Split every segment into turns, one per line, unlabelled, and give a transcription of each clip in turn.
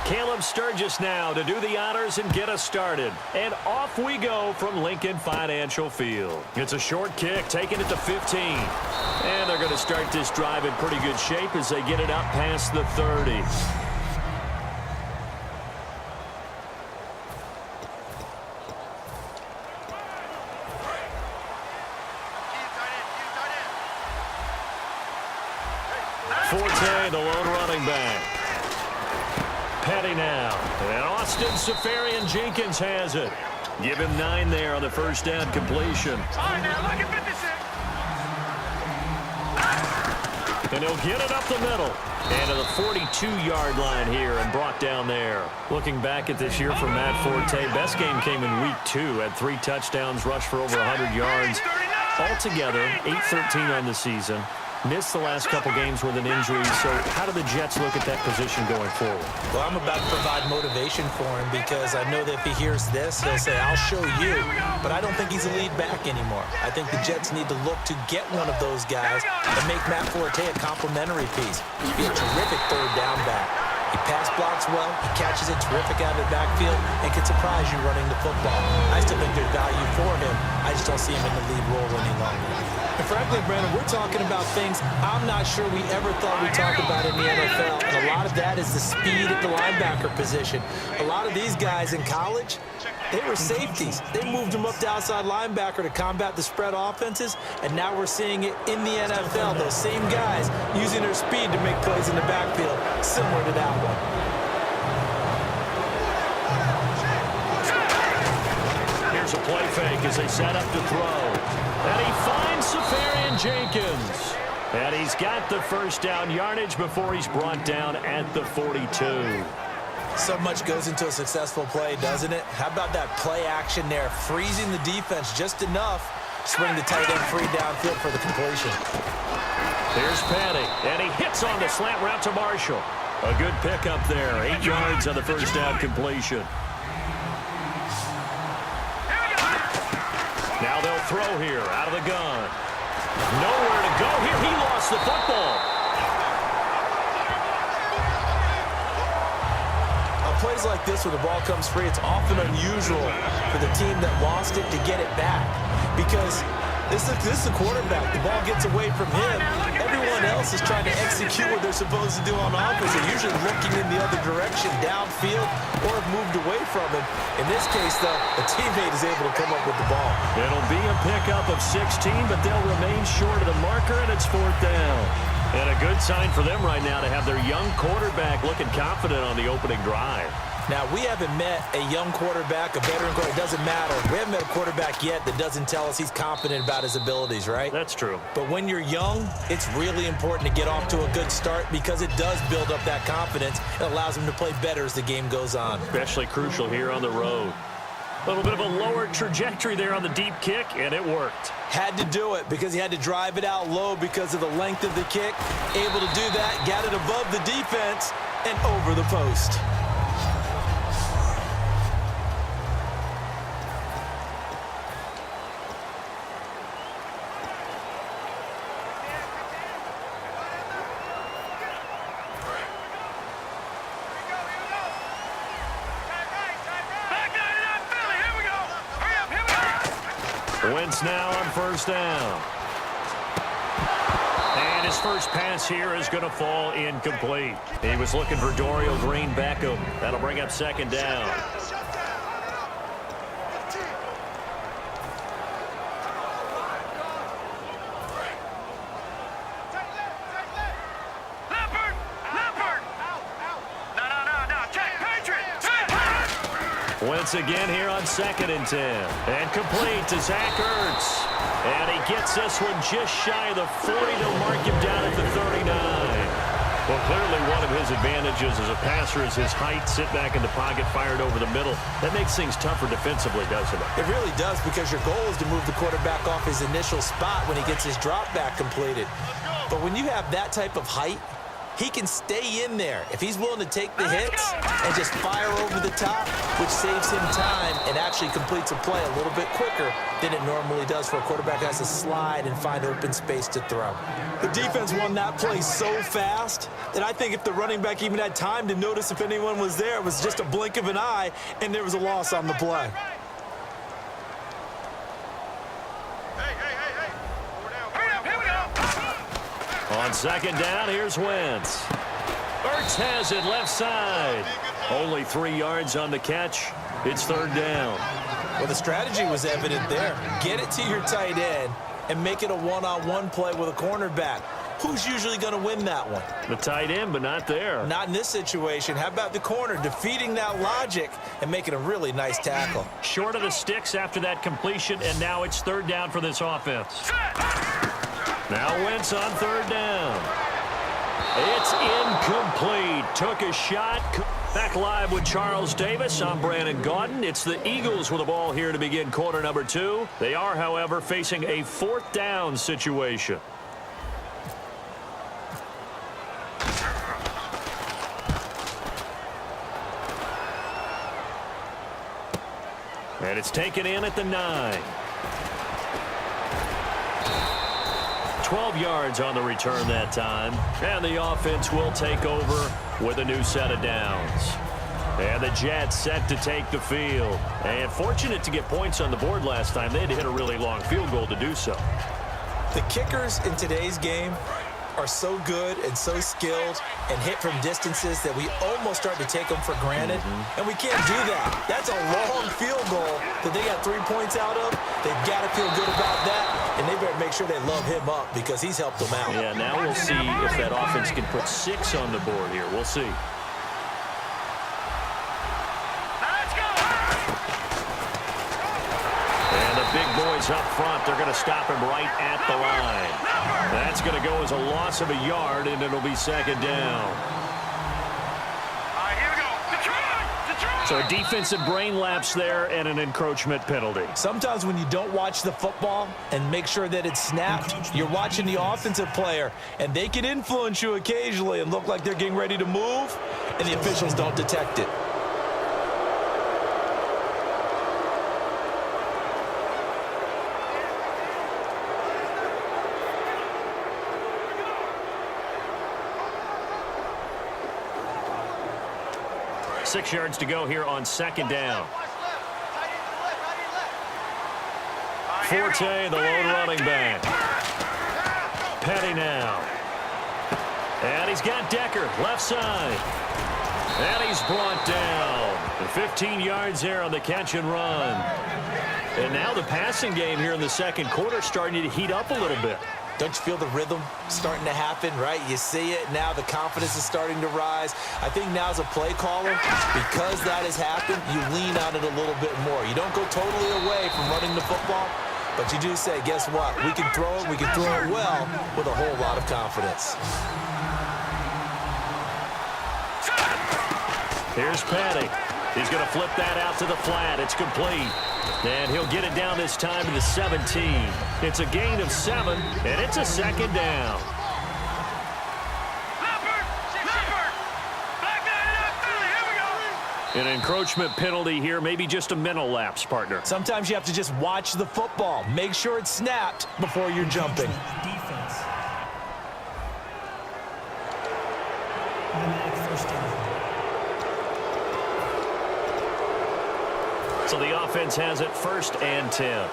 Caleb Sturgis now to do the honors and get us started. And off we go from Lincoln Financial Field. It's a short kick, taking it to 15. And they're going to start this drive in pretty good shape as they get it up past the 30. Forte, the lone running back. Petty now. And Austin Safarian-Jenkins has it. Give him 9 there on the first down completion. And he'll get it up the middle. And to the 42-yard line here and brought down there. Looking back at this year for Matt Forte, best game came in week 2. Had 3 touchdowns, rushed for over 100 yards. Altogether, 8-13 on the season. Missed the last couple games with an injury. So how do the Jets look at that position going forward?
Well, I'm about to provide motivation for him because I know that if he hears this, he'll say, I'll show you. But I don't think he's a lead back anymore. I think the Jets need to look to get one of those guys and make Matt Forte a complimentary piece. He'd be a terrific third down back. He pass blocks well, he catches it terrific out of the backfield, and can surprise you running the football. I still think there's value for him. I just don't see him in the lead role any longer. And frankly, Brandon, we're talking about things I'm not sure we ever thought we'd talk about in the NFL, and a lot of that is the speed at the linebacker position. A lot of these guys in college, they were safeties. They moved them up to outside linebacker to combat the spread offenses, and now we're seeing it in the NFL. Those same guys using their speed to make plays in the backfield, similar to that one.
Here's a play fake as they set up to throw. And he finds Safarian-Jenkins. And he's got the first down yardage before he's brought down at the 42.
So much goes into a successful play, doesn't it? How about that play action there, freezing the defense just enough to bring the tight end free downfield for the completion.
Here's Petty, and he hits on the slant route to Marshall. A good pickup there, 8 yards on the first down completion. Now they'll throw here out of the gun. Nowhere to go here. He lost the football.
Plays like this where the ball comes free, it's often unusual for the team that lost it to get it back because this is the quarterback. The ball gets away from him. Everyone else is trying to execute what they're supposed to do on offense. They're usually looking in the other direction, downfield, or have moved away from him. In this case, though, a teammate is able to come up with the ball.
It'll be a pickup of 16, but they'll remain short of the marker, and it's 4th down. And a good sign for them right now to have their young quarterback looking confident on the opening drive.
Now, we haven't met a young quarterback, a veteran quarterback. It doesn't matter. We haven't met a quarterback yet that doesn't tell us he's confident about his abilities, right?
That's true.
But when you're young, it's really important to get off to a good start because it does build up that confidence. It allows him to play better as the game goes on.
Especially crucial here on the road. A little bit of a lower trajectory there on the deep kick, and it worked.
Had to do it because he had to drive it out low because of the length of the kick. Able to do that, got it above the defense and over the post.
Wentz now on first down. And his first pass here is going to fall incomplete. He was looking for Dorial Green-Beckham. That'll bring up 2nd down. Wentz again here on 2nd and 10. And complete to Zach Ertz. And he gets this one just shy of the 40. They'll mark him down at the 39. Well, clearly one of his advantages as a passer is his height. Sit back in the pocket, fired over the middle. That makes things tougher defensively, doesn't it?
It really does because your goal is to move the quarterback off his initial spot when he gets his drop back completed. But when you have that type of height, he can stay in there. If he's willing to take the hits and just fire over the top, which saves him time and actually completes a play a little bit quicker than it normally does for a quarterback who has to slide and find open space to throw.
The defense won that play so fast that I think if the running back even had time to notice if anyone was there, it was just a blink of an eye, and there was a loss on the play.
On second down, here's Wentz. Ertz has it left side. Only 3 yards on the catch. It's third down.
Well, the strategy was evident there. Get it to your tight end and make it a one-on-one play with a cornerback. Who's usually going to win that one?
The tight end, but not there.
Not in this situation. How about the corner defeating that logic and making a really nice tackle?
Short of the sticks after that completion, and now it's third down for this offense. Now Wentz on third down. It's incomplete. Took a shot. Back live with Charles Davis. I'm Brandon Gaudin. It's the Eagles with the ball here to begin quarter number 2. They are, however, facing a fourth down situation. And it's taken in at the 9. 12 yards on the return that time. And the offense will take over with a new set of downs. And the Jets set to take the field. And fortunate to get points on the board last time. They had to hit a really long field goal to do so.
The kickers in today's game are so good and so skilled and hit from distances that we almost start to take them for granted. And we can't do that. That's a long field goal that they got 3 points out of. They've got to feel good about that. And they better make sure they love him up because he's helped them out.
Yeah, now we'll see if that offense can put 6 on the board here. We'll see. And the big boys up front, they're going to stop him right at the line. That's going to go as a loss of a yard, and it'll be second down. So a defensive brain lapse there and an encroachment penalty.
Sometimes when you don't watch the football and make sure that it's snapped, you're watching the offensive player, and they can influence you occasionally and look like they're getting ready to move, and the officials don't detect it.
Six yards to go here on second down. Forte, the lone running back. Petty now. And he's got Decker, left side. And he's brought down. 15 yards there on the catch and run. And now the passing game here in the second quarter starting to heat up a little bit.
Don't you feel the rhythm starting to happen, right? You see it. Now the confidence is starting to rise. I think now as a play caller, because that has happened, you lean on it a little bit more. You don't go totally away from running the football, but you do say, guess what? We can throw it. We can throw it well with a whole lot of confidence.
Here's Petty. He's going to flip that out to the flat. It's complete. And he'll get it down this time to the 17. It's a gain of 7, and it's a second down. An encroachment penalty here, maybe just a mental lapse, partner.
Sometimes you have to just watch the football. Make sure it's snapped before you're jumping.
Defense.
So the offense has it first and 10.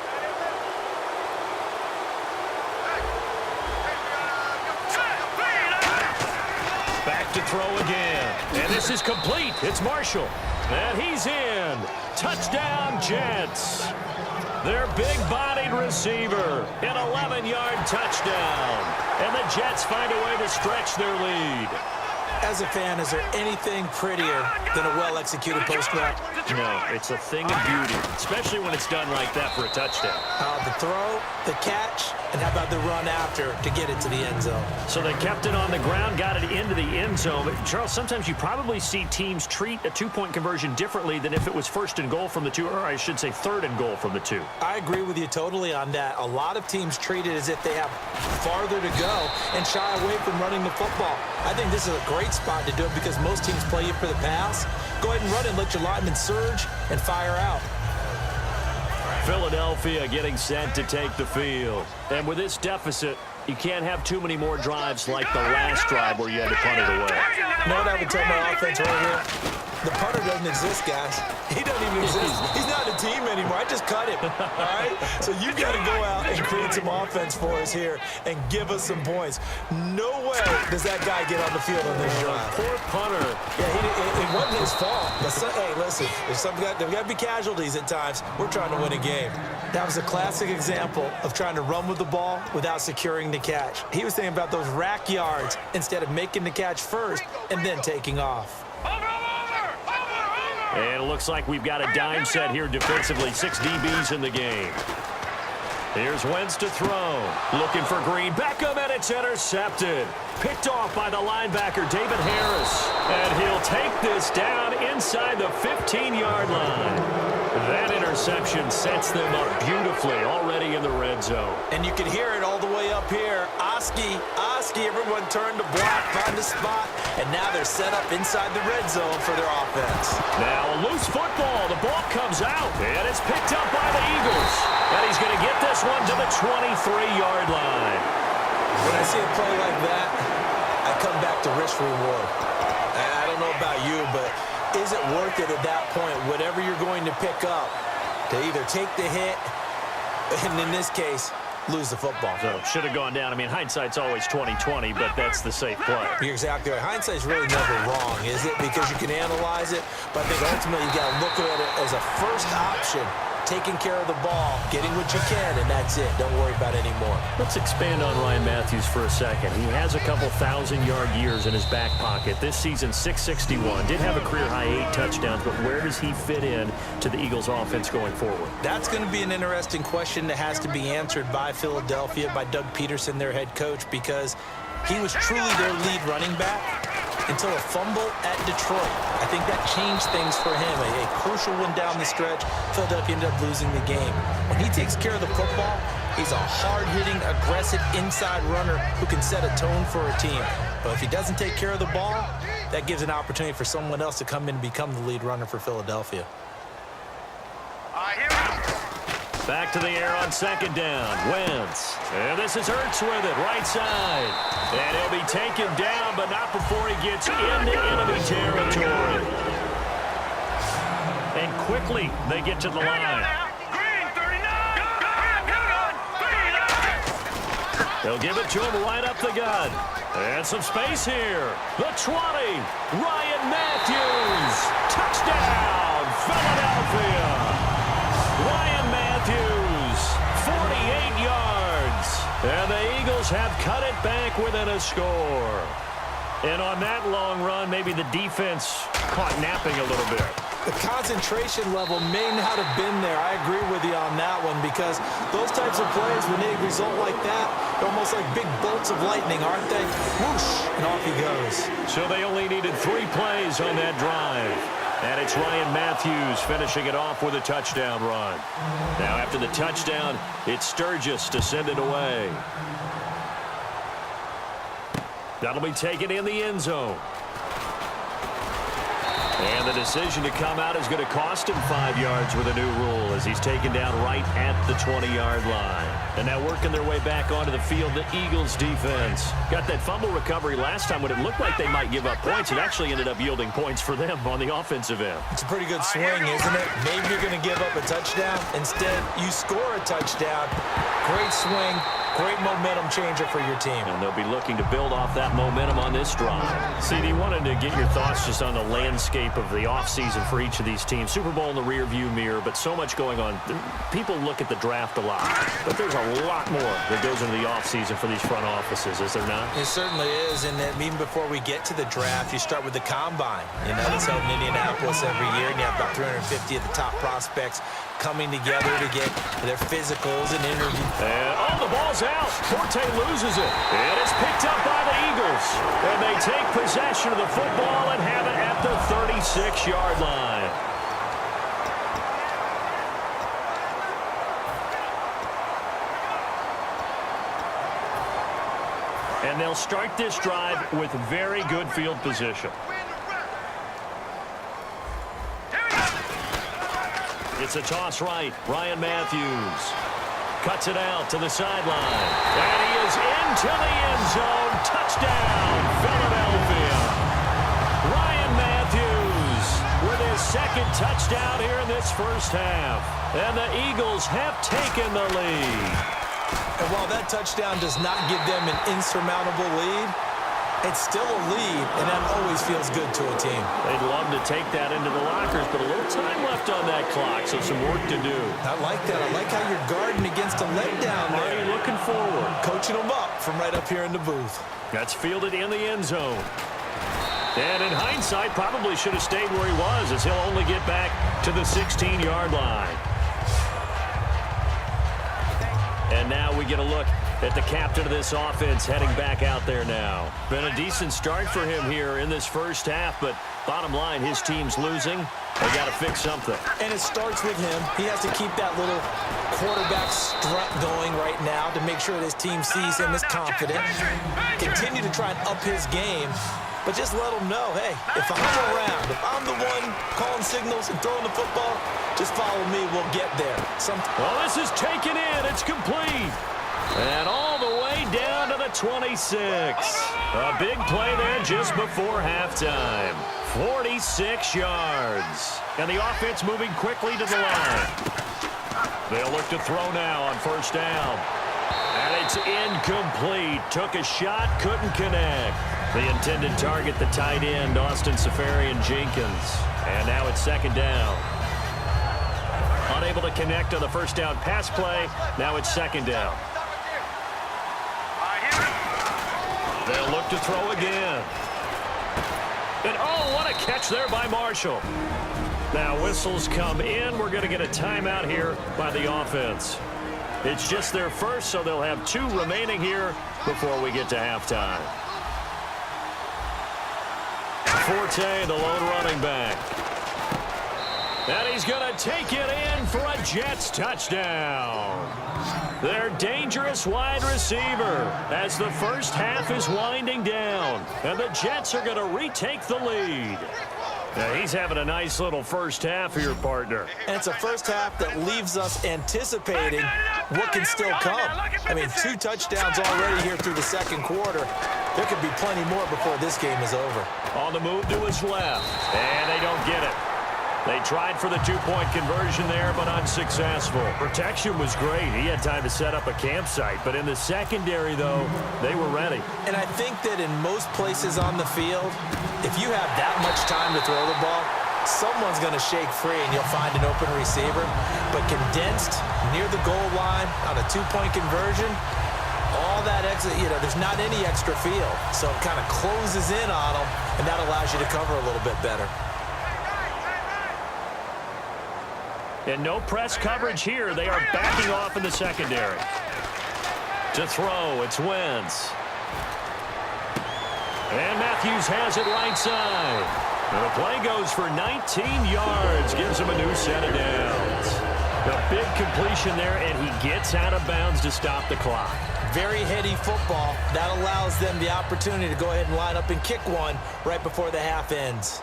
Back to throw again. And this is complete. It's Marshall. And he's in. Touchdown, Jets. Their big-bodied receiver. An 11-yard touchdown. And the Jets find a way to stretch their lead.
As a fan, is there anything prettier than a well-executed post route?
No, it's a thing of beauty, especially when it's done like that for a touchdown.
The throw, the catch, And how about the run after to get it to the end zone?
So they kept it on the ground, got it into the end zone. But, Charles, sometimes you probably see teams treat a two-point conversion differently than if it was first and goal from the 2, or I should say third and goal from the 2.
I agree with you totally on that. A lot of teams treat it as if they have farther to go and shy away from running the football. I think this is a great spot to do it because most teams play you for the pass. Go ahead and run it, let your linemen surge and fire out.
Philadelphia getting set to take the field. And with this deficit, you can't have too many more drives like the last drive where you had to punt it away.
You know what I would tell my offense right here? The punter doesn't exist, guys. He doesn't even exist. He's not a team anymore. I just cut him, all right? So you've got to go out and create some offense for us here and give us some points. No way does that guy get on the field on this drive.
Poor punter.
Yeah, it wasn't his fault. But hey, listen, there's got to be casualties at times. We're trying to win a game. That was a classic example of trying to run with the ball without securing the catch. He was thinking about those rack yards instead of making the catch first and then taking off.
And it looks like we've got a dime set here defensively. 6 DBs in the game. Here's Wentz to throw. Looking for Green. Beckham, and it's intercepted. Picked off by the linebacker, David Harris. And he'll take this down inside the 15-yard line. That interception sets them up beautifully already in the red zone.
And you can hear it all the way up here. Oski, everyone turned to block, find the spot, and now they're set up inside the red zone for their offense.
Now a loose football. The ball comes out, and it's picked up by the Eagles. And he's going to get this one to the 23-yard line.
When I see a play like that, I come back to risk reward. I don't know about you, but is it worth it at that point, whatever you're going to pick up, to either take the hit, and in this case, lose the football?
So should have gone down. I mean, hindsight's always 20/20, but that's the safe play.
You're exactly right. Hindsight's really never wrong, is it? Because you can analyze it, but I think ultimately you got to look at it as a first option. Taking care of the ball, getting what you can, and that's it. Don't worry about it anymore.
Let's expand on Ryan Matthews for a second. He has a couple 1,000-yard years in his back pocket. This season, 661. Did have a career-high 8 touchdowns, but where does he fit in to the Eagles' offense going forward?
That's going to be an interesting question that has to be answered by Philadelphia, by Doug Peterson, their head coach, because he was truly their lead running back until a fumble at Detroit. I think that changed things for him. A crucial one down the stretch. Philadelphia ended up losing the game. When he takes care of the football, he's a hard-hitting, aggressive inside runner who can set a tone for a team. But if he doesn't take care of the ball, that gives an opportunity for someone else to come in and become the lead runner for Philadelphia.
Back to the air on second down. Wentz. And this is Ertz with it, right side. And he'll be taken down, but not before he gets into enemy territory. And quickly, they get to the line. They'll give it to him right up the gut. And some space here. The 20. Ryan Matthews. Touchdown, Philadelphia. Ryan Matthews, 48 yards. And the Eagles have cut it back within a score. And on that long run, maybe the defense caught napping a little bit.
The concentration level may not have been there. I agree with you on that one because those types of plays, when they result like that, they're almost like big bolts of lightning, aren't they? Whoosh, and off he goes.
So they only needed 3 plays on that drive. And it's Ryan Matthews finishing it off with a touchdown run. Now after the touchdown, it's Sturgis to send it away. That'll be taken in the end zone. And the decision to come out is going to cost him 5 yards with a new rule as he's taken down right at the 20-yard line. And now working their way back onto the field, the Eagles defense. Got that fumble recovery last time when it looked like they might give up points. It actually ended up yielding points for them on the offensive end.
It's a pretty good swing, isn't it? Maybe you're going to give up a touchdown. Instead, you score a touchdown. Great swing. Great momentum changer for your team.
And they'll be looking to build off that momentum on this drive. CD, wanted to get your thoughts just on the landscape of the offseason for each of these teams. Super Bowl in the rearview mirror, but so much going on. People look at the draft a lot, but there's a a lot more that goes into the offseason for these front offices, is there not?
It certainly is, and even before we get to the draft, you start with the combine. You know, that's held in Indianapolis every year, and you have about 350 of the top prospects coming together to get their physicals and interviews.
And, the ball's out. Forte loses it. And it's picked up by the Eagles. And they take possession of the football and have it at the 36-yard line. And they'll start this drive with very good field position. It's a toss right. Ryan Matthews cuts it out to the sideline. And he is into the end zone. Touchdown, Philadelphia. Ryan Matthews with his second touchdown here in this first half. And the Eagles have taken the lead.
And while that touchdown does not give them an insurmountable lead, it's still a lead, and that always feels good to a team.
They'd love to take that into the lockers, but a little time left on that clock, so some work to do.
I like that. I like how you're guarding against a letdown there.
Are you looking forward?
Coaching them up from right up here in the booth.
That's fielded in the end zone. And in hindsight, probably should have stayed where he was, as he'll only get back to the 16-yard line. And now we get a look at the captain of this offense heading back out there now. Been a decent start for him here in this first half, but bottom line, his team's losing. They got to fix something.
And it starts with him. He has to keep that little quarterback strut going right now to make sure that his team sees him as confident. Continue to try and up his game, but just let him know, hey, if I'm around, if I'm the one calling signals and throwing the football, just follow me. We'll get there.
Well, this is taken in. It's complete. And all the way down to the 26. A big play there just before halftime. 46 yards. And the offense moving quickly to the line. They'll look to throw now on first down. And it's incomplete. Took a shot, couldn't connect. The intended target, the tight end, Austin Safarian-Jenkins. And now it's second down. Unable to connect on the first down pass play. Now it's second down. They'll look to throw again. And what a catch there by Marshall. Now whistles come in. We're going to get a timeout here by the offense. It's just their first, so they'll have 2 remaining here before we get to halftime. Forte, the lone running back. And he's going to take it in for a Jets touchdown. Their dangerous wide receiver as the first half is winding down. And the Jets are going to retake the lead. Now, he's having a nice little first half here, partner.
And it's a first half that leaves us anticipating what can still come. I mean, 2 touchdowns already here through the second quarter. There could be plenty more before this game is over.
On the move to his left. And they don't get it. They tried for the 2-point conversion there, but unsuccessful. Protection was great. He had time to set up a campsite. But in the secondary, though, they were ready.
And I think that in most places on the field, if you have that much time to throw the ball, someone's going to shake free and you'll find an open receiver. But condensed, near the goal line, on a 2-point conversion, all that extra, there's not any extra field. So it kind of closes in on them, and that allows you to cover a little bit better.
And no press coverage here. They are backing off in the secondary. To throw, it's Wentz. And Matthews has it right side. And the play goes for 19 yards. Gives him a new set of downs. A big completion there, and he gets out of bounds to stop the clock.
Very heady football. That allows them the opportunity to go ahead and line up and kick one right before the half ends.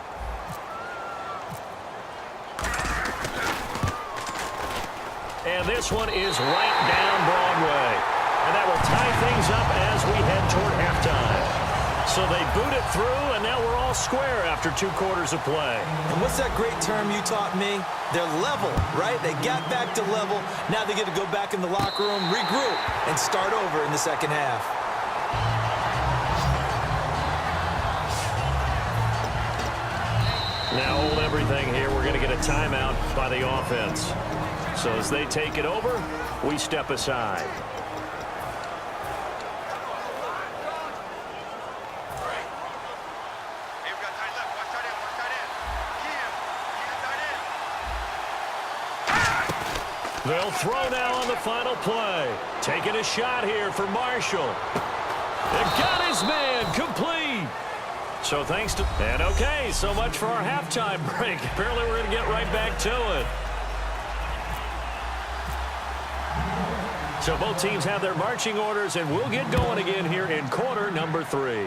And this one is right down Broadway. And that will tie things up as we head toward halftime. So they boot it through, and now we're all square after 2 quarters of play.
And what's that great term you taught me? They're level, right? They got back to level. Now they get to go back in the locker room, regroup, and start over in the second half.
Now hold everything here. We're going to get a timeout by the offense. So as they take it over, we step aside. They'll throw now on the final play. Taking a shot here for Marshall. It got his man complete. So thanks to... And okay, so much for our halftime break. Apparently we're going to get right back to it. So both teams have their marching orders, and we'll get going again here in quarter number 3.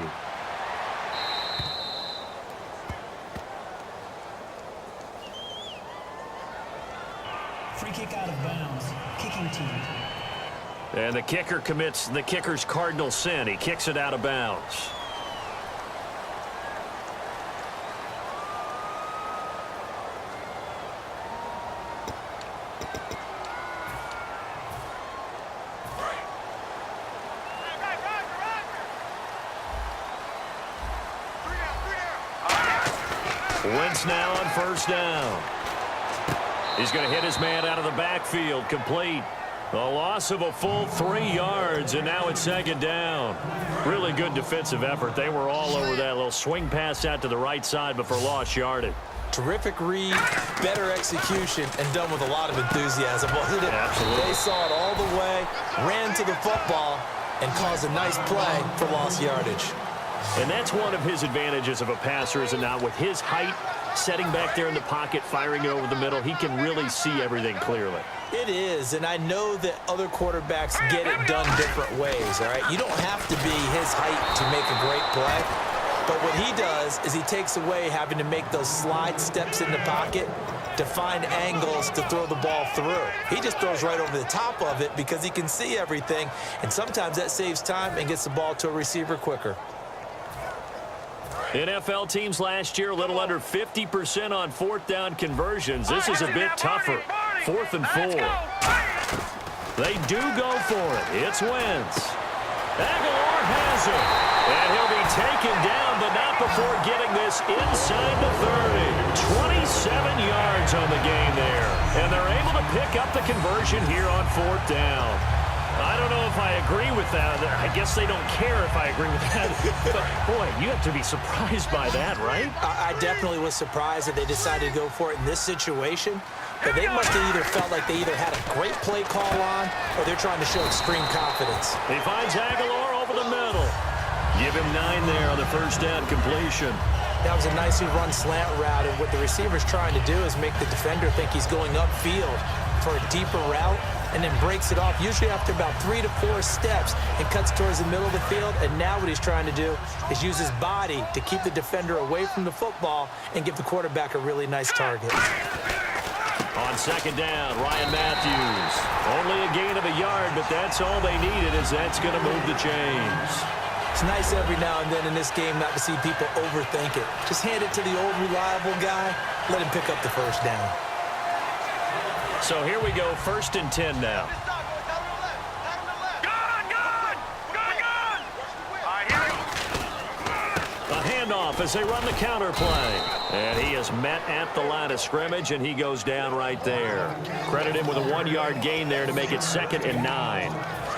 Free kick out of bounds. Kicking team.
And the kicker commits the kicker's cardinal sin. He kicks it out of bounds. Wentz now on first down. He's going to hit his man out of the backfield, complete. A loss of a full 3 yards, and now it's second down. Really good defensive effort. They were all over that little swing pass out to the right side before lost yardage.
Terrific read, better execution, and done with a lot of enthusiasm, wasn't it?
Absolutely.
They saw it all the way, ran to the football, and caused a nice play for lost yardage.
And that's one of his advantages of a passer, is it not? With his height, setting back there in the pocket, firing it over the middle, he can really see everything clearly.
It is, and I know that other quarterbacks get it done different ways, all right? You don't have to be his height to make a great play, but what he does is he takes away having to make those slide steps in the pocket to find angles to throw the ball through. He just throws right over the top of it because he can see everything, and sometimes that saves time and gets the ball to a receiver quicker.
NFL teams last year a little under 50% on fourth down conversions. This is a bit tougher. 4th and 4. They do go for it. It's Wentz. Aguilar has it. And he'll be taken down, but not before getting this inside the 30. 27 yards on the game there. And they're able to pick up the conversion here on 4th down. I don't know if I agree with that. I guess they don't care if I agree with that. But, boy, you have to be surprised by that, right?
I definitely was surprised that they decided to go for it in this situation. But they must have either felt like they either had a great play call on or they're trying to show extreme confidence.
He finds Aguilar over the middle. Give him 9 there on the first down completion.
That was a nicely run slant route, and what the receiver's trying to do is make the defender think he's going upfield for a deeper route and then breaks it off, usually after about 3 to 4 steps, and cuts towards the middle of the field. And now what he's trying to do is use his body to keep the defender away from the football and give the quarterback a really nice target.
On second down, Ryan Matthews. Only a gain of a yard, but that's all they needed, as that's going to move the chains.
It's nice every now and then in this game not to see people overthink it. Just hand it to the old reliable guy, let him pick up the first down.
So here we go, 1st and 10 now. A handoff as they run the counter play. And he is met at the line of scrimmage, and he goes down right there. Credit him with a 1-yard gain there to make it 2nd and 9.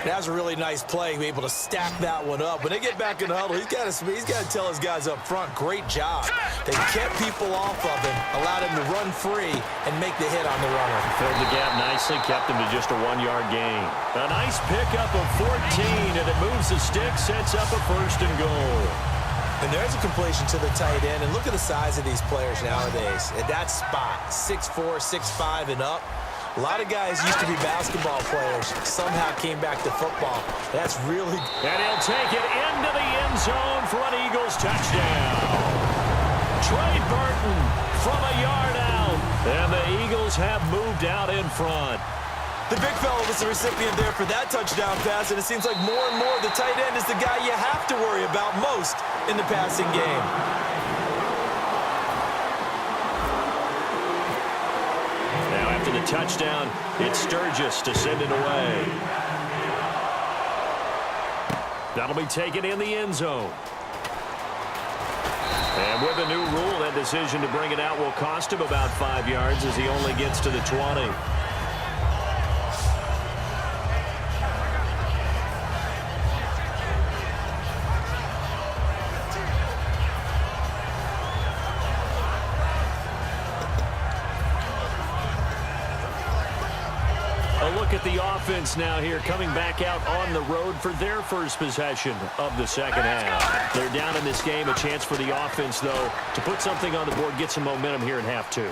That was a really nice play, be able to stack that one up. When they get back in the huddle, he's got to tell his guys up front, great job. They kept people off of him, allowed him to run free, and make the hit on the runner.
Filled the gap nicely, kept him to just a 1-yard gain. A nice pickup of 14, and it moves the stick, sets up a 1st and goal.
And there's a completion to the tight end, and look at the size of these players nowadays. At that spot, 6'4", 6'5", and up. A lot of guys used to be basketball players, somehow came back to football. That's really...
And he'll take it into the end zone for an Eagles touchdown. Trey Burton from a yard out, and the Eagles have moved out in front.
The big fella was the recipient there for that touchdown pass, and it seems like more and more the tight end is the guy you have to worry about most in the passing game.
Now after the touchdown, it's Sturgis to send it away. That'll be taken in the end zone. And with the new rule, that decision to bring it out will cost him about 5 yards as he only gets to the 20. look at the offense now here, coming back out on the road for their first possession of the second half. They're down in this game. A chance for the offense, though, to put something on the board, get some momentum here in half two.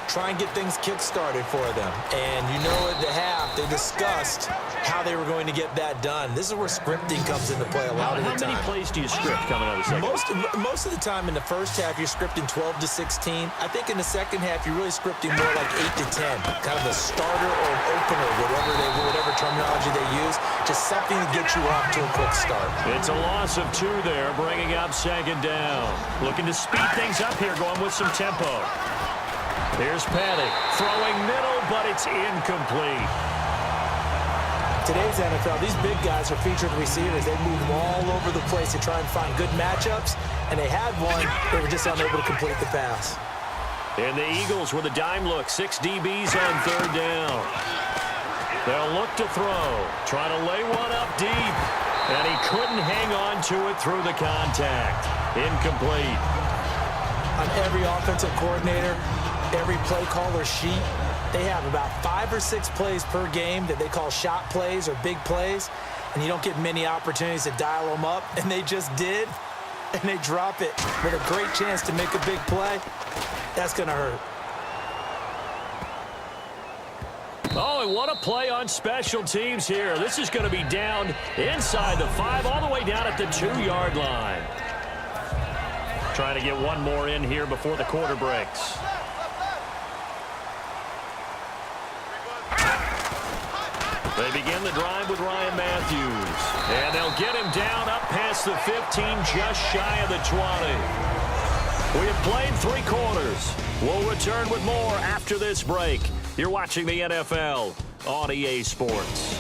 Try and get things kick-started for them. And you know at the half, they discussed how they were going to get that done. This is where scripting comes into play a lot of the time.
How many plays do you script coming out of the second half?
Most of the time in the first half, you're scripting 12 to 16. I think in the second half, you're really scripting more like 8 to 10. Kind of a starter or an opener, whatever terminology they use. Just something to get you off to a quick start.
It's a loss of 2 there, bringing up second down. Looking to speed things up here, going with some tempo. Here's Paddock, throwing middle, but it's incomplete.
Today's NFL, these big guys are featured receivers. They move all over the place to try and find good matchups, and they had one. They were just unable to complete the pass.
And the Eagles with a dime look, 6 DBs on third down. They'll look to throw, trying to lay one up deep, and he couldn't hang on to it through the contact. Incomplete.
On every offensive coordinator, every play caller sheet, they have about 5 or 6 plays per game that they call shot plays or big plays, and you don't get many opportunities to dial them up, and they just did, and they drop it with a great chance to make a big play. That's going to hurt.
Oh, and what a play on special teams here. This is going to be down inside the 5, all the way down at the 2-yard line. Trying to get one more in here before the quarter breaks. They begin the drive with Ryan Matthews. And they'll get him down up past the 15, just shy of the 20. We have played 3 quarters. We'll return with more after this break. You're watching the NFL on EA Sports.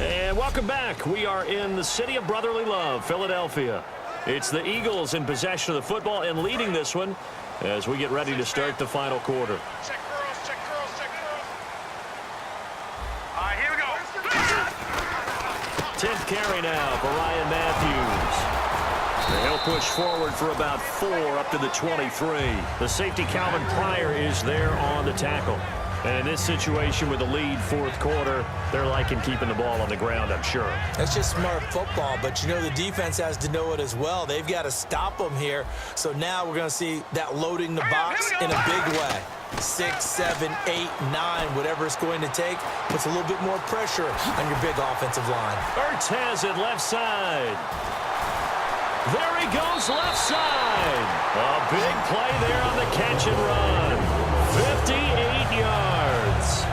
And welcome back. We are in the city of brotherly love, Philadelphia. It's the Eagles in possession of the football and leading this one as we get ready to start the final quarter.
Check girls, check girls, check girls. All right, here we go.
10th carry now for Ryan Matthews. And he'll push forward for about 4 up to the 23. The safety Calvin Pryor is there on the tackle. And in this situation with the lead fourth quarter, they're liking keeping the ball on the ground, I'm sure.
That's just smart football, but you know the defense has to know it as well. They've got to stop them here. So now we're going to see that loading the box in a big way. 6, 7, 8, 9, whatever it's going to take, puts a little bit more pressure on your big offensive line.
Ertz has it left side. There he goes left side. A big play there on the catch and run. 58 yards.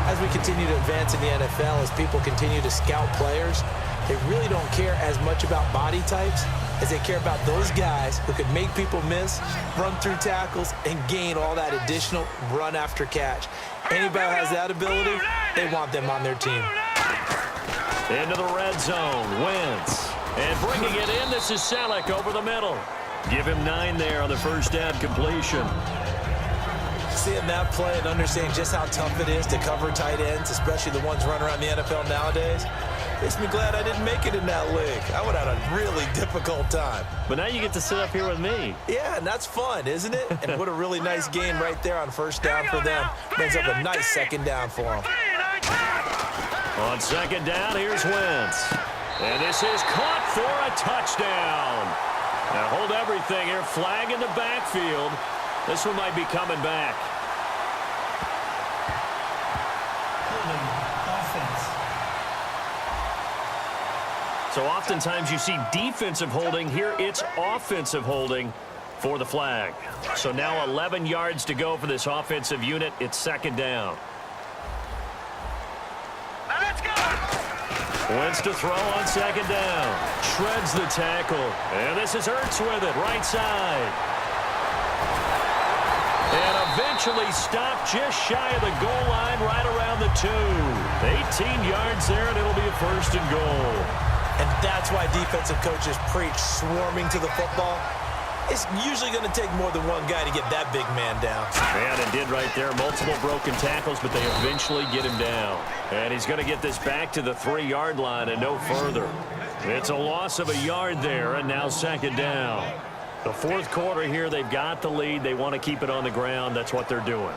As we continue to advance in the NFL, as people continue to scout players, they really don't care as much about body types as they care about those guys who could make people miss, run through tackles, and gain all that additional run after catch. Anybody who has that ability, they want them on their team.
Into the red zone, Wentz. And bringing it in, this is Selleck over the middle. Give him 9 there on the first down completion.
Seeing that play and understanding just how tough it is to cover tight ends, especially the ones running around the NFL nowadays, makes me glad I didn't make it in that league. I would have had a really difficult time.
But now you get to sit up here with me.
Yeah, and that's fun, isn't it? And what a really nice gain right there on first down for them. Brings up a nice second down for them.
On second down, here's Wentz. And this is caught for a touchdown. Now hold everything here. Flag in the backfield. This one might be coming back. So oftentimes you see defensive holding. Here it's offensive holding for the flag. So now 11 yards to go for this offensive unit. It's second down.
Let's go.
Wentz to throw on second down. Shreds the tackle. And this is Ertz with it, right side. And eventually stopped just shy of the goal line right around the 2. 18 yards there, and it'll be a first and goal.
And that's why defensive coaches preach swarming to the football. It's usually going to take more than one guy to get that big man down.
Man, it did right there. Multiple broken tackles, but they eventually get him down. And he's going to get this back to the 3-yard line and no further. It's a loss of a yard there, and now second down. The fourth quarter here, they've got the lead. They want to keep it on the ground. That's what they're doing.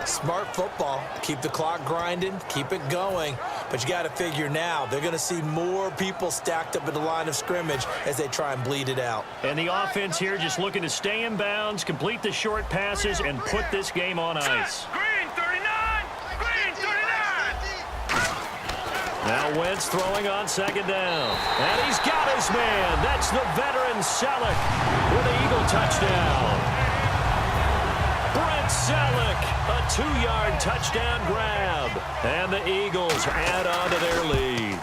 Smart football. Keep the clock grinding. Keep it going. But you got to figure now, they're going to see more people stacked up at the line of scrimmage as they try and bleed it out.
And the offense here just looking to stay in bounds, complete the short passes, and put this game on ice.
Green 39! Green 39!
Now Wentz throwing on second down. And he's got his man. That's the veteran Selleck with the Eagle touchdown. Brent Selleck, a 2-yard touchdown grab. And the Eagles add on to their lead.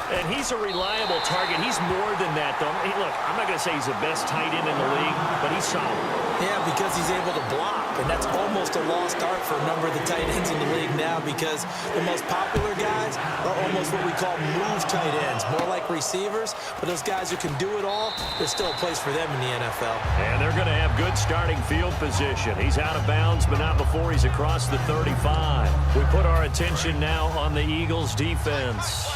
And he's a reliable target. He's more than that, though. Hey, look, I'm not going to say he's the best tight end in the league, but he's solid.
Yeah, because he's able to block, and that's almost a lost art for a number of the tight ends in the league now because the most popular guys are almost what we call move tight ends, more like receivers, but those guys who can do it all, there's still a place for them in the NFL.
And they're going to have good starting field position. He's out of bounds, but not before he's across the 35. We put our attention now on the Eagles' defense.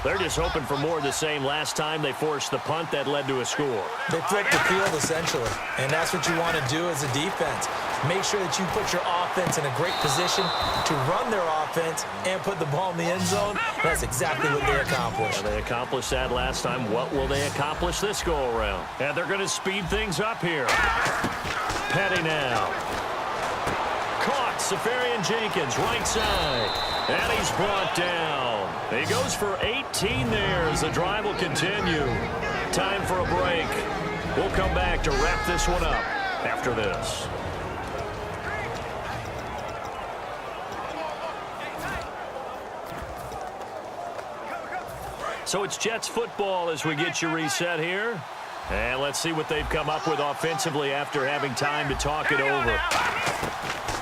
They're just hoping for more of the same. Last time they forced the punt that led to a score.
They flipped the field, essentially, and that's what you want to do as a defense. Make sure that you put your offense in a great position to run their offense and put the ball in the end zone. That's exactly what they accomplished.
They accomplished that last time. What will they accomplish this go-around? And they're going to speed things up here. Petty now. Caught. Safarian Jenkins, right side. And he's brought down. He goes for 18 there as the drive will continue. Time for a break. We'll come back to wrap this one up after this. So it's Jets football as we get you reset here. And let's see what they've come up with offensively after having time to talk it over.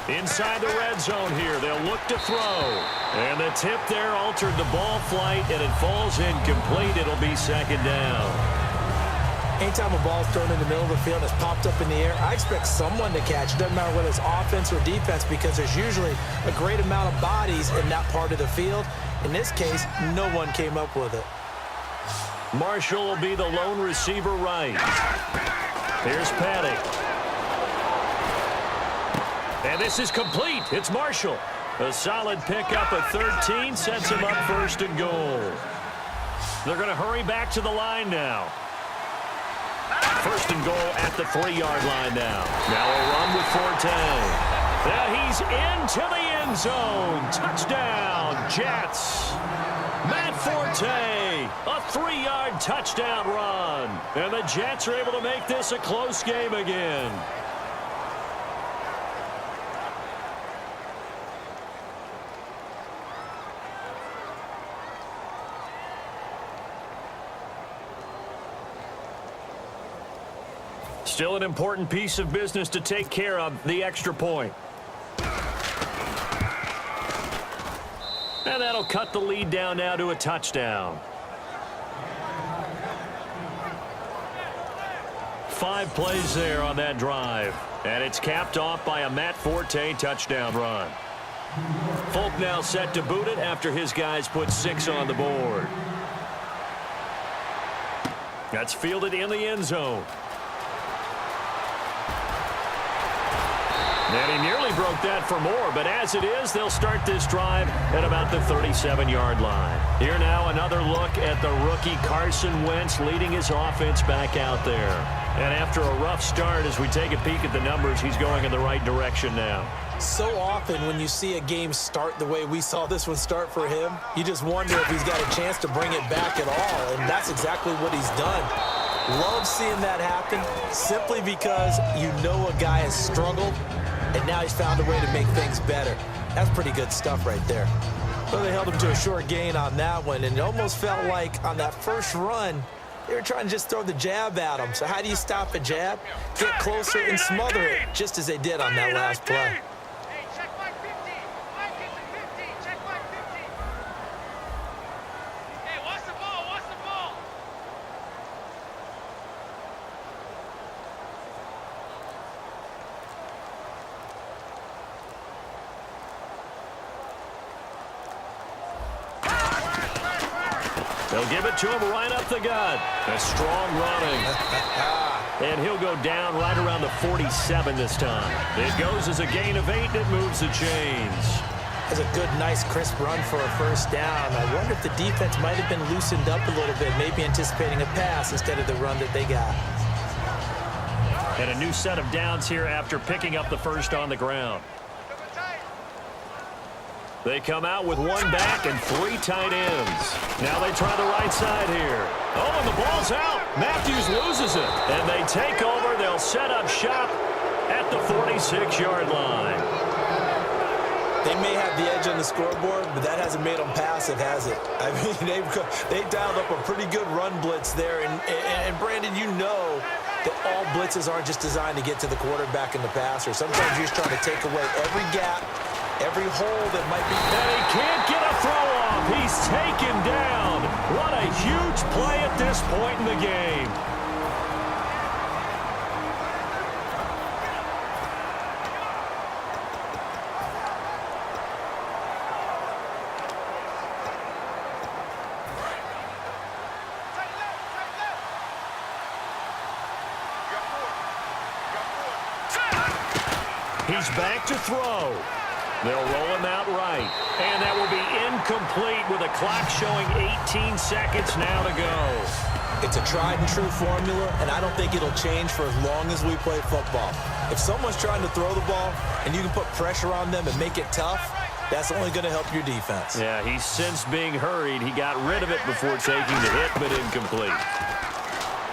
Inside the red zone here, they'll look to throw. And the tip there altered the ball flight, and it falls incomplete. It'll be second down.
Anytime a ball's thrown in the middle of the field, it's popped up in the air, I expect someone to catch. It doesn't matter whether it's offense or defense because there's usually a great amount of bodies in that part of the field. In this case, no one came up with it.
Marshall will be the lone receiver right. Here's Petty. And this is complete. It's Marshall. A solid pickup at 13 sets him up first and goal. They're going to hurry back to the line now. First and goal at the 3-yard line now. Now a run with Forte. Now he's into the end zone. Touchdown, Jets. Matt Forte, a 3-yard touchdown run. And the Jets are able to make this a close game again. Still an important piece of business to take care of, the extra point. And that'll cut the lead down now to a touchdown. 5 plays there on that drive. And it's capped off by a Matt Forte touchdown run. Folk now set to boot it after his guys put 6 on the board. That's fielded in the end zone. And he nearly broke that for more, but as it is, they'll start this drive at about the 37-yard line. Here now another look at the rookie Carson Wentz leading his offense back out there. And after a rough start, as we take a peek at the numbers, he's going in the right direction now.
So often when you see a game start the way we saw this one start for him, you just wonder if he's got a chance to bring it back at all, and that's exactly what he's done. Love seeing that happen simply because you know a guy has struggled, and now he's found a way to make things better. That's pretty good stuff right there. Well, they held him to a short gain on that one, and it almost felt like on that first run, they were trying to just throw the jab at him. So how do you stop a jab? Get closer and smother it, just as they did on that last play.
Hey, check mark 50. Mike is at 50. Check mark 50. Hey, what's the ball? What's the ball?
They'll give it to him right up the gut. A strong running. And he'll go down right around the 47 this time. It goes as a gain of 8, and it moves the chains.
That's a good, nice, crisp run for a first down. I wonder if the defense might have been loosened up a little bit, maybe anticipating a pass instead of the run that they got.
And a new set of downs here after picking up the first on the ground. They come out with 1 back and 3 tight ends. Now they try the right side here. Oh, and the ball's out. Matthews loses it. And they take over. They'll set up shop at the 46-yard line.
They may have the edge on the scoreboard, but that hasn't made them passive, has it? I mean, they dialed up a pretty good run blitz there. And Brandon, you know that all blitzes aren't just designed to get to the quarterback and the passer. Sometimes you're just trying to take away every gap, every hole that might be.
And he can't get a throw off. He's taken down. What a huge play at this point in the game. He's back to throw. They'll roll him out right. And that will be incomplete with a clock showing 18 seconds now to go.
It's a tried and true formula, and I don't think it'll change for as long as we play football. If someone's trying to throw the ball and you can put pressure on them and make it tough, that's only going to help your defense.
Yeah, he's since being hurried. He got rid of it before taking the hit, but incomplete.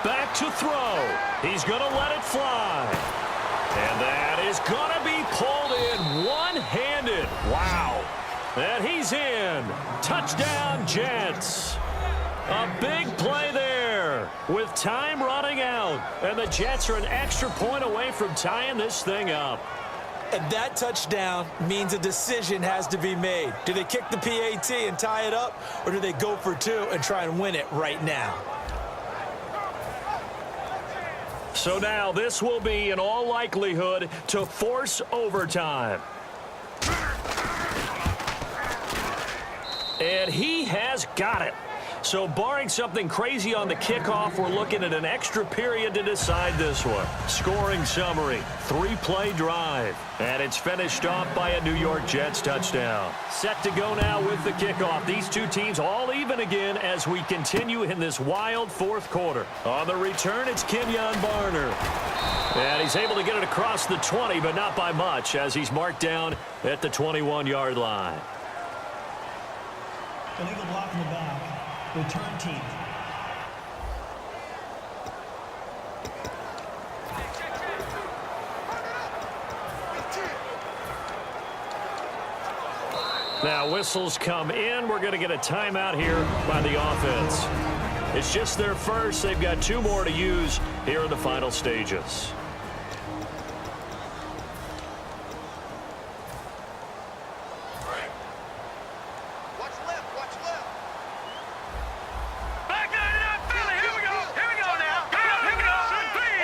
Back to throw. He's going to let it fly. And that is going to be pulled in one-handed. Wow. And he's in. Touchdown, Jets. A big play there with time running out. And the Jets are an extra point away from tying this thing up.
And that touchdown means a decision has to be made. Do they kick the PAT and tie it up, or do they go for 2 and try and win it right now?
So now this will be, in all likelihood, to force overtime. And he has got it. So barring something crazy on the kickoff, we're looking at an extra period to decide this one. Scoring summary, 3-play drive. And it's finished off by a New York Jets touchdown. Set to go now with the kickoff. These two teams all even again as we continue in this wild fourth quarter. On the return, it's Kenyon Barner. And he's able to get it across the 20, but not by much, as he's marked down at the 21-yard line.
Illegal block in the back. Return team.
Now whistles come in. We're going to get a timeout here by the offense. It's just their first. They've got 2 more to use here in the final stages.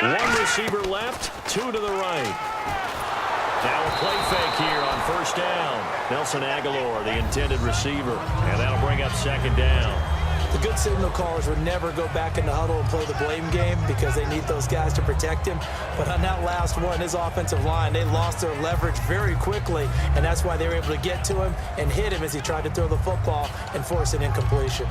One receiver left, 2 to the right. Now a play fake here on first down. Nelson Aguilar, the intended receiver, and that'll bring up second down.
The good signal callers would never go back in the huddle and play the blame game because they need those guys to protect him. But on that last one, his offensive line, they lost their leverage very quickly, and that's why they were able to get to him and hit him as he tried to throw the football and force an incompletion.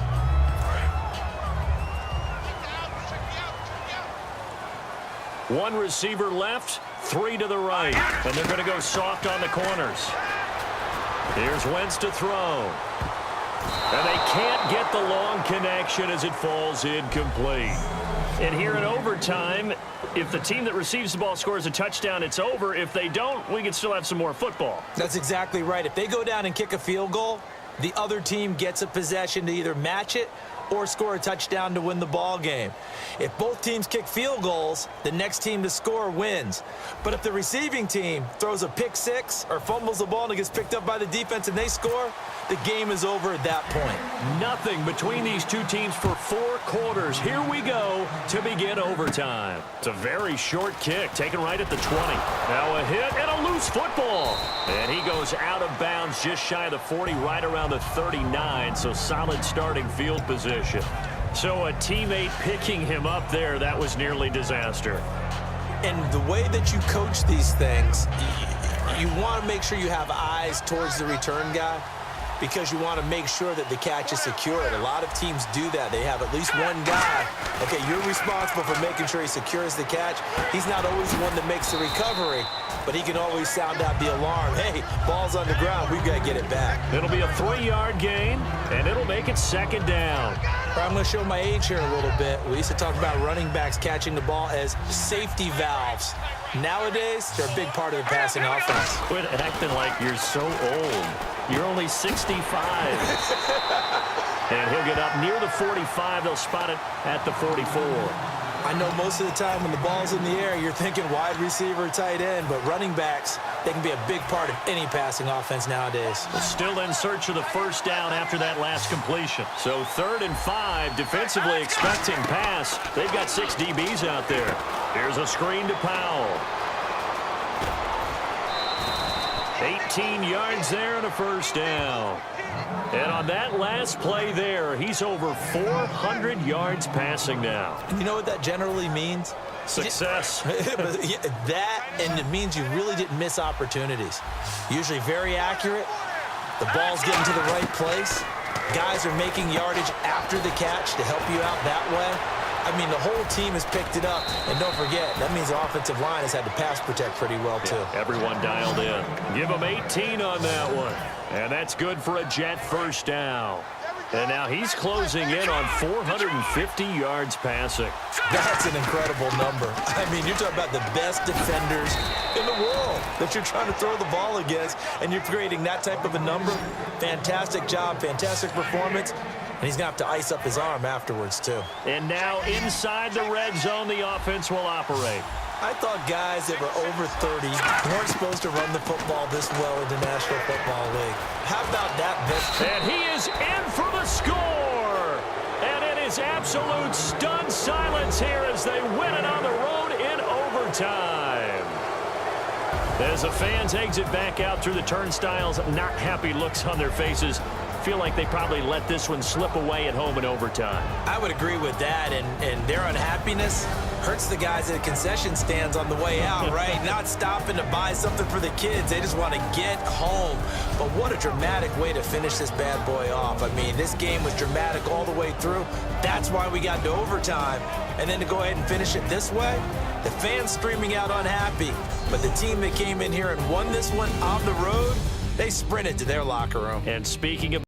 One receiver left, 3 to the right. And they're going to go soft on the corners. Here's Wentz to throw. And they can't get the long connection as it falls incomplete. And here in overtime, if the team that receives the ball scores a touchdown, it's over. If they don't, we can still have some more football.
That's exactly right. If they go down and kick a field goal, the other team gets a possession to either match it or score a touchdown to win the ball game. If both teams kick field goals, the next team to score wins. But if the receiving team throws a pick 6 or fumbles the ball and it gets picked up by the defense and they score, the game is over at that point.
Nothing between these two teams for 4 quarters. Here we go to begin overtime. It's a very short kick, taken right at the 20. Now a hit and a loose football. And he goes out of bounds just shy of the 40, right around the 39, so solid starting field position. So a teammate picking him up there, that was nearly disaster.
And the way that you coach these things, you want to make sure you have eyes towards the return guy because you want to make sure that the catch is secured. A lot of teams do that. They have at least one guy. Okay, you're responsible for making sure he secures the catch. He's not always the one that makes the recovery, but he can always sound out the alarm. Hey, ball's on the ground. We've got to get it back.
It'll be a 3-yard gain, and it'll make it second down.
I'm going to show my age here a little bit. We used to talk about running backs catching the ball as safety valves. Nowadays, they're a big part of the passing offense.
Quit acting like you're so old. You're only 65. And he'll get up near the 45. They'll spot it at the 44.
I know most of the time when the ball's in the air, you're thinking wide receiver, tight end, but running backs, they can be a big part of any passing offense nowadays.
Still in search of the first down after that last completion. So 3rd and 5, defensively expecting pass. They've got 6 DBs out there. Here's a screen to Powell. 18 yards there and a first down. And on that last play there, he's over 400 yards passing now.
You know what that generally means?
Success.
That, and it means you really didn't miss opportunities. Usually very accurate. The ball's getting to the right place. Guys are making yardage after the catch to help you out that way. I mean, the whole team has picked it up. And don't forget, that means the offensive line has had to pass protect pretty well, too.
Yeah, everyone dialed in. Give them 18 on that one. And that's good for a Jet first down. And now he's closing in on 450 yards passing.
That's an incredible number. I mean, you're talking about the best defenders in the world that you're trying to throw the ball against, and you're creating that type of a number. Fantastic job, fantastic performance. And he's going to have to ice up his arm afterwards, too.
And now inside the red zone, the offense will operate.
I thought guys that were over 30 weren't supposed to run the football this well in the National Football League. How about that, Vic?
And he is in for the score. And it is absolute stunned silence here as they win it on the road in overtime. As the fans exit back out through the turnstiles, not happy looks on their faces. Feel like they probably let this one slip away at home in overtime.
I would agree with that, and their unhappiness hurts the guys at the concession stands on the way out, right? Not stopping to buy something for the kids. They just want to get home. But what a dramatic way to finish this bad boy off. I mean, this game was dramatic all the way through. That's why we got to overtime. And then to go ahead and finish it this way, the fans streaming out unhappy. But the team that came in here and won this one on the road, they sprinted to their locker room.
And speaking of